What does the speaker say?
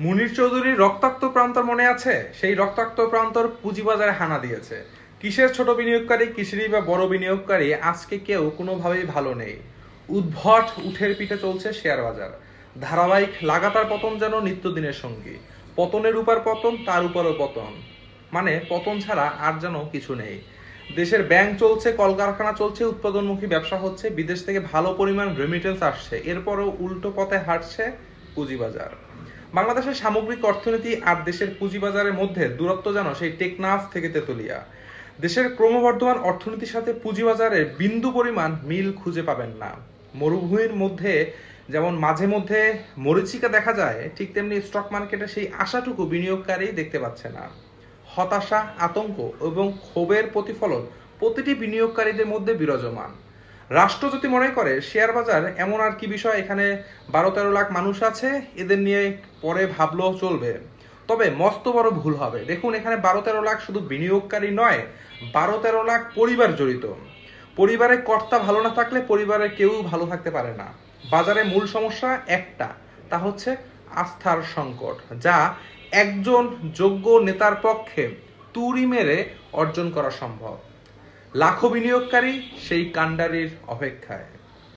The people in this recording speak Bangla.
মুনির চৌধুরীর রক্তাক্ত প্রান্তর মনে আছে? সেই রক্তাক্ত প্রান্তর পুঁজিবাজারে হানা দিয়েছে। কিসের ছোট বিনিয়োগকারী, কিসেরই বা বড় বিনিয়োগকারী, আজকে কেউ কোনোভাবেই ভালো নেই। উদ্ভট উঠের পিঠে চলছে শেয়ার বাজার। ধারাবাহিক লাগাতার পতন যেন নিত্যদিনের সঙ্গী। পতনের উপর পতন, তার উপরও পতন। মানে পতন ছাড়া আর যেন কিছু নেই। দেশের ব্যাংক চলছে, কলকারখানা চলছে, উৎপাদনমুখী ব্যবসা হচ্ছে, বিদেশ থেকে ভালো পরিমাণ রেমিটেন্স আসছে, এরপরও উল্টো পথে হাঁটছে পুঁজিবাজার। বাংলাদেশের সামগ্রিক অর্থনীতি আর দেশের পুঁজিবাজারের মধ্যে দূরত্ব যেন সেই টেকনাফ থেকে তেতুলিয়া। দেশের ক্রমবর্ধমান অর্থনীতির সাথে পুঁজিবাজারের বিন্দু পরিমাণ মিল খুঁজে পাবেন না। মরুভূমির মধ্যে যেমন মাঝে মধ্যে মরীচিকা দেখা যায়, ঠিক তেমনি স্টক মার্কেটে সেই আশাটুকু বিনিয়োগকারী দেখতে পাচ্ছে না। হতাশা, আতঙ্ক এবং ক্ষোভের প্রতিফলন প্রতিটি বিনিয়োগকারীদের মধ্যে বিরাজমান। রাষ্ট্র যদি মনে করে শেয়ার বাজার এমন আর কি বিষয়, এখানে 12-13 লাখ মানুষ আছে, এদের নিয়ে পরে ভাবলেও চলবে, তবে মস্ত বড় ভুল হবে। দেখুন, এখানে 12-13 লাখ শুধু বিনিয়োগকারী নয়, 12-13 লাখ পরিবার জড়িত। পরিবারের কর্তা ভালো না থাকলে পরিবারের কেউ ভালো থাকতে পারে না। বাজারে মূল সমস্যা একটা, তা হচ্ছে আস্থার সংকট, যা একজন যোগ্য নেতার পক্ষে তুড়ি মেরে অর্জন করা সম্ভব। লাখো বিনিয়োগকারী সেই কাণ্ডারির অপেক্ষায়।